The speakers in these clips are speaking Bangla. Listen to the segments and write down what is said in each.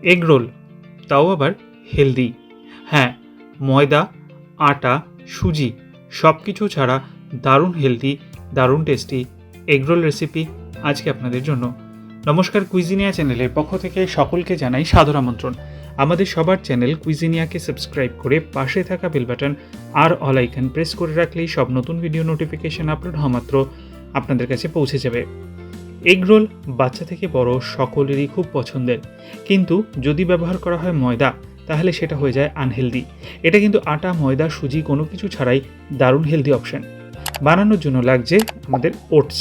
এগ রোল, তাও আবার হেলদি। হ্যাঁ, ময়দা, আটা, সুজি সব কিছু ছাড়া দারুণ হেলদি, দারুণ টেস্টি এগ রোল রেসিপি আজকে আপনাদের জন্য। নমস্কার, কুইজিনিয়া চ্যানেলের পক্ষ থেকে সকলকে জানাই সাদর আমন্ত্রণ। আমাদের সবার চ্যানেল কুইজিনিয়াকে সাবস্ক্রাইব করে পাশে থাকা বেল বাটন আর অল আইকন প্রেস করে রাখলেই সব নতুন ভিডিও নোটিফিকেশন আপলোড হওয়া মাত্র আপনাদের কাছে পৌঁছে যাবে। এগ রোল বাচ্চা থেকে বড় সকলেরই খুব পছন্দের, কিন্তু যদি ব্যবহার করা হয় ময়দা তাহলে সেটা হয়ে যায় আনহেলদি। এটা কিন্তু আটা, ময়দা, সুজি কোনো কিছু ছাড়াই দারুণ হেলদি অপশান। বানানোর জন্য লাগছে আমাদের ওটস।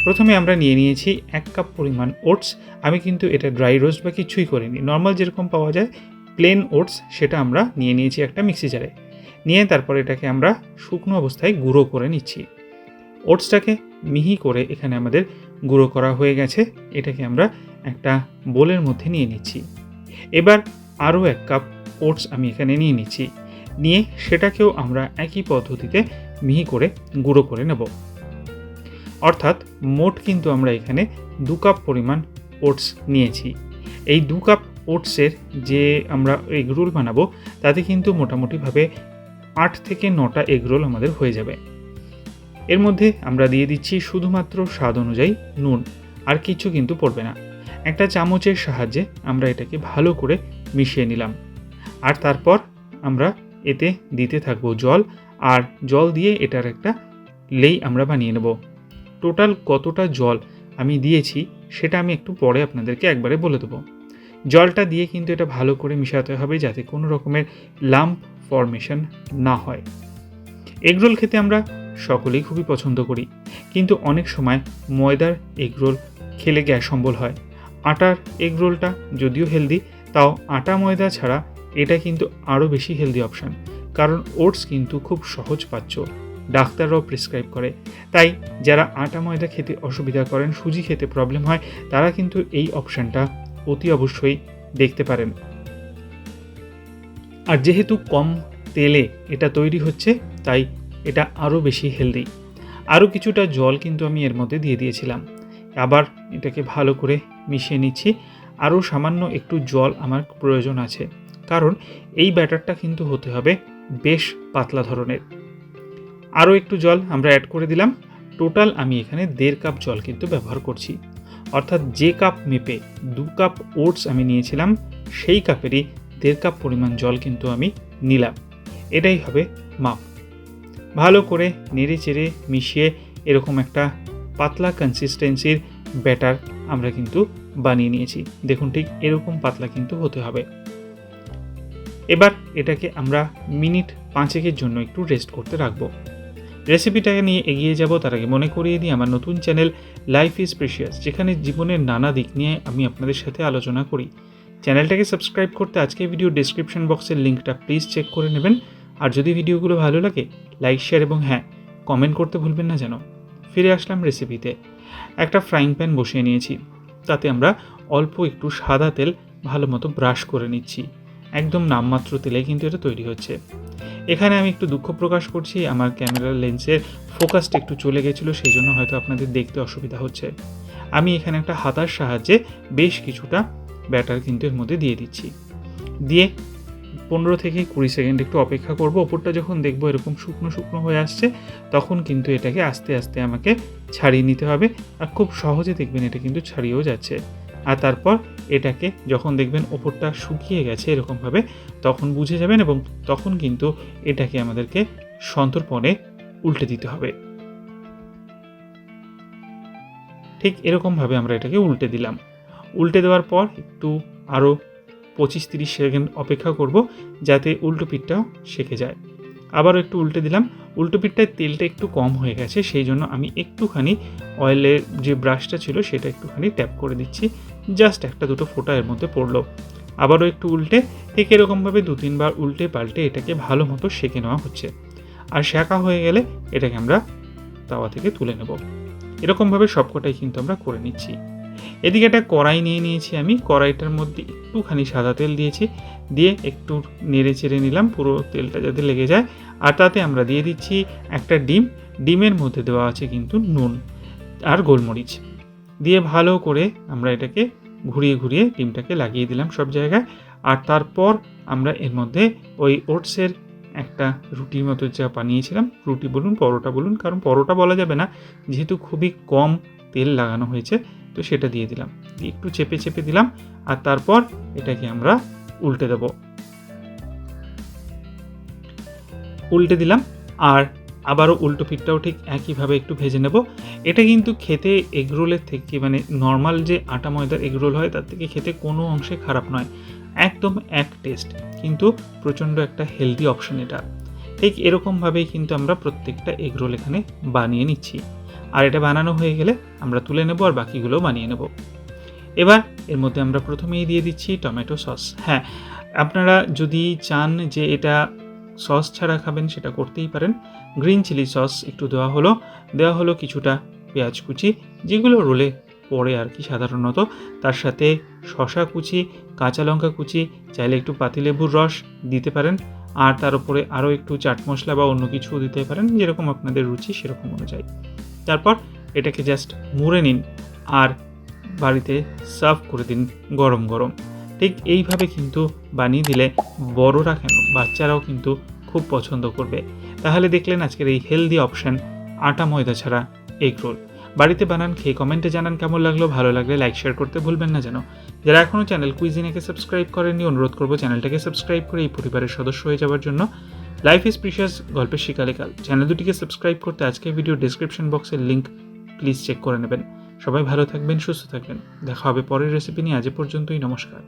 প্রথমে আমরা নিয়ে নিয়েছি 1 কাপ পরিমাণ ওটস। আমি কিন্তু এটা ড্রাই রোস্ট বা কিছুই করিনি, নর্মাল যেরকম পাওয়া যায় প্লেন ওটস সেটা আমরা নিয়ে নিয়েছি একটা মিক্সি জারে। নিয়ে তারপর এটাকে আমরা শুকনো অবস্থায় গুঁড়ো করে নিচ্ছি। ওটসটাকে মিহি করে এখানে আমাদের গুঁড়ো করা হয়ে গেছে। এটাকে আমরা একটা বোলের মধ্যে নিয়ে নিচ্ছি। এবার আরও 1 কাপ ওটস আমি এখানে নিয়ে নিচ্ছি। নিয়ে সেটাকেও আমরা একই পদ্ধতিতে মিহি করে গুঁড়ো করে নেব। অর্থাৎ মোট কিন্তু আমরা এখানে 2 কাপ পরিমাণ ওটস নিয়েছি। এই 2 কাপ ওটসের যে আমরা এগ রোল বানাবো তাতে কিন্তু মোটামুটিভাবে 8 থেকে 9টা এগ রোল আমাদের হয়ে যাবে। এর মধ্যে আমরা দিয়ে দিচ্ছি শুধুমাত্র স্বাদ অনুযায়ী নুন, আর কিছু কিন্তু পড়বে না। একটা চামচের সাহায্যে আমরা এটাকে ভালো করে মিশিয়ে নিলাম। আর তারপর আমরা এতে দিতে থাকবো জল, আর জল দিয়ে এটার একটা লেই আমরা বানিয়ে নেব। টোটাল কতটা জল আমি দিয়েছি সেটা আমি একটু পরে আপনাদেরকে একবারে বলে দেবো। জলটা দিয়ে কিন্তু এটা ভালো করে মিশাতে হবে যাতে কোনো রকমের লাম্প ফর্মেশন না হয়। এগরোল খেতে আমরা সকলেই খুবই পছন্দ করি, কিন্তু অনেক সময় ময়দার এগরোল খেলে গ্যাস অম্বল হয়। আটার এগরোলটা যদিও হেলদি, তাও আটা ময়দা ছাড়া এটা কিন্তু আরও বেশি হেলদি অপশান, কারণ ওটস কিন্তু খুব সহজ পাচ্য, ডাক্তাররাও প্রেসক্রাইব করে। তাই যারা আটা ময়দা খেতে অসুবিধা করেন, সুজি খেতে প্রবলেম হয়, তারা কিন্তু এই অপশানটা অতি অবশ্যই দেখতে পারেন। আর যেহেতু কম তেলে এটা তৈরি হচ্ছে, তাই এটা আরও বেশি হেলদি। আরও কিছুটা জল কিন্তু আমি এর মধ্যে দিয়ে দিয়েছিলাম। আবার এটাকে ভালো করে মিশিয়ে নিচ্ছি। আরও সামান্য একটু জল আমার প্রয়োজন আছে, কারণ এই ব্যাটারটা কিন্তু হতে হবে বেশ পাতলা ধরনের। আরও একটু জল আমরা অ্যাড করে দিলাম। টোটাল আমি এখানে 1.5 কাপ জল কিন্তু ব্যবহার করছি। অর্থাৎ যে কাপ মেপে 2 কাপ ওটস আমি নিয়েছিলাম, সেই কাপেরই 1.5 কাপ পরিমাণ জল কিন্তু আমি নিলাম। এটাই হবে মাপ। ভালো করে নেড়ে চেড়ে মিশিয়ে এরকম একটা পাতলা কনসিস্টেন্সির ব্যাটার আমরা কিন্তু বানিয়ে নিয়েছি। দেখুন, ঠিক এরকম পাতলা কিন্তু হতে হবে। এবার এটাকে আমরা মিনিট 5 জন্য একটু রেস্ট করতে রাখবো। রেসিপিটাকে নিয়ে এগিয়ে যাব তার আগে মনে করিয়ে দিই আমার নতুন চ্যানেল লাইফ ইজ প্রেশিয়াস, যেখানে জীবনের নানা দিক নিয়ে আমি আপনাদের সাথে আলোচনা করি। চ্যানেলটাকে সাবস্ক্রাইব করতে আজকে ভিডিও ডেসক্রিপশন বক্সের লিঙ্কটা প্লিজ চেক করে নেবেন। আর যদি ভিডিওগুলো ভালো লাগে লাইক, শেয়ার এবং হ্যাঁ, কমেন্ট করতে ভুলবেন না যেন। ফিরে আসলাম রেসিপিতে। একটা ফ্রাইং প্যান বসিয়ে নিয়েছি, তাতে আমরা অল্প একটু সাদা তেল ভালো মতো ব্রাশ করে নিচ্ছি। একদম নামমাত্র তেলে কিন্তু এটা তৈরি হচ্ছে। এখানে আমি একটু দুঃখ প্রকাশ করছি, আমার ক্যামেরার লেন্সের ফোকাসটা একটু চলে গেছিলো, সেই জন্য হয়তো আপনাদের দেখতে অসুবিধা হচ্ছে। আমি এখানে একটা হাতার সাহায্যে বেশ কিছুটা ব্যাটার কিন্তু এর মধ্যে দিয়ে দিচ্ছি। দিয়ে 15 থেকে 20 সেকেন্ড একটু অপেক্ষা করব। ওপরটা যখন দেখবো এরকম শুকনো শুকনো হয়ে আসছে, তখন কিন্তু এটাকে আস্তে আস্তে আমাকে ছাড়িয়ে নিতে হবে। আর খুব সহজে দেখবেন এটা কিন্তু ছাড়িয়েও যাচ্ছে। আর তারপর এটাকে যখন দেখবেন ওপরটা শুকিয়ে গেছে এরকমভাবে, তখন বুঝে যাবেন, এবং তখন কিন্তু এটাকে আমাদেরকে সন্তর্পণে উল্টে দিতে হবে। ঠিক এরকমভাবে আমরা এটাকে উল্টে দিলাম। উল্টে দেওয়ার পর একটু আরও 25-30 সেকেন্ড অপেক্ষা করব, যাতে উল্টো পিঠটাও সেঁকে যায়। আবারও একটু উল্টে দিলাম। উল্টো পিঠটায় তেলটা একটু কম হয়ে গেছে, সেই জন্য আমি একটুখানি অয়েলের যে ব্রাশটা ছিল সেটা একটুখানি ট্যাপ করে দিচ্ছি। জাস্ট 1-2 ফোঁটা এর মধ্যে পড়লো। আবারও একটু উল্টে, ঠিক এরকমভাবে 2-3 বার উল্টে পাল্টে এটাকে ভালো মতো সেঁকে নেওয়া হচ্ছে। আর সেঁকা হয়ে গেলে এটাকে আমরা তাওয়া থেকে তুলে নেব। এরকমভাবে সবকটাই কিন্তু আমরা করে নিচ্ছি। এদিকে একটা কড়াই নিয়ে নিয়েছি আমি। কড়াইটার মধ্যে একটুখানি সাদা তেল দিয়েছি, দিয়ে একটু নেড়ে চেড়ে নিলাম পুরো তেলটা যাতে লেগে যায়। আর তাতে আমরা দিয়ে দিচ্ছি একটা ডিম। ডিমের মধ্যে দেওয়া আছে কিন্তু নুন আর গোলমরিচ। দিয়ে ভালো করে আমরা এটাকে ঘুরিয়ে ঘুরিয়ে ডিমটাকে লাগিয়ে দিলাম সব জায়গায়। আর তারপর আমরা এর মধ্যে ওই ওটসের একটা রুটির মতো যা বানিয়েছিলাম, রুটি বলুন পরোটা বলুন, কারণ পরোটা বলা যাবে না যেহেতু খুবই কম তেল লাগানো হয়েছে, তো সেটা দিয়ে দিলাম, একটু চেপে চেপে দিলাম। আর তারপর এটাকে আমরা উল্টে দেব, উল্টে দিলাম। আর আবারও উল্টো পিঠটাও ঠিক একইভাবে একটু ভেজে নেব। এটা কিন্তু খেতে এগরোলের থেকে, মানে নর্মাল যে আটা ময়দার এগরোল হয় তার থেকে খেতে কোনো অংশে খারাপ নয়, একদম এক টেস্ট, কিন্তু প্রচণ্ড একটা হেলদি অপশন এটা। ঠিক এরকমভাবেই কিন্তু আমরা প্রত্যেকটা এগরোল এখানে বানিয়ে নিচ্ছি। আর এটা বানানো হয়ে গেলে আমরা তুলে নেব আর বাকিগুলোও বানিয়ে নেব। এবার এর মধ্যে আমরা প্রথমেই দিয়ে দিচ্ছি টমেটো সস। হ্যাঁ, আপনারা যদি চান যে এটা সস ছাড়া খাবেন সেটা করতেই পারেন। গ্রিন চিলি সস একটু দেওয়া হলো কিছুটা পেঁয়াজ কুচি, যেগুলো রোলে পড়ে আর কি সাধারণত, তার সাথে শসা কুচি, কাঁচা লঙ্কা কুচি, চাইলে একটু পাতিলেবুর রস দিতে পারেন, আর তার উপরে আরও একটু চাট মশলা বা অন্য কিছু দিতে পারেন, যেরকম আপনাদের রুচি সেরকম অনুযায়ী। তারপর এটাকে জাস্ট মুড়ে নিন আর বাড়িতে সার্ভ করে দিন গরম গরম। ঠিক এইভাবে কিন্তু বানিয়ে দিলে বড়রা কেন, বাচ্চারাও কিন্তু খুব পছন্দ করবে। তাহলে দেখলেন আজকের এই হেলদি অপশান আটা ময়দা ছাড়া এগ রোল। বাড়িতে বানান, খেয়ে কমেন্টে জানান কেমন লাগলো। ভালো লাগলে লাইক শেয়ার করতে ভুলবেন না যেন। যারা এখনও চ্যানেল কুইজিনাকে সাবস্ক্রাইব করেননি, অনুরোধ করবো চ্যানেলটাকে সাবস্ক্রাইব করে এই পরিবারের সদস্য হয়ে যাওয়ার জন্য। লাইফ ইজ প্রিশিয়াস গল্পের শিকালেকাল চ্যানেল দুটিকে সাবস্ক্রাইব করতে আজকের ভিডিও ডেসক্রিপশন বক্সের লিঙ্ক প্লিজ চেক করে নেবেন। সবাই ভালো থাকবেন, সুস্থ থাকবেন। দেখা হবে পরের রেসিপি নিয়ে। আজ পর্যন্তই, নমস্কার।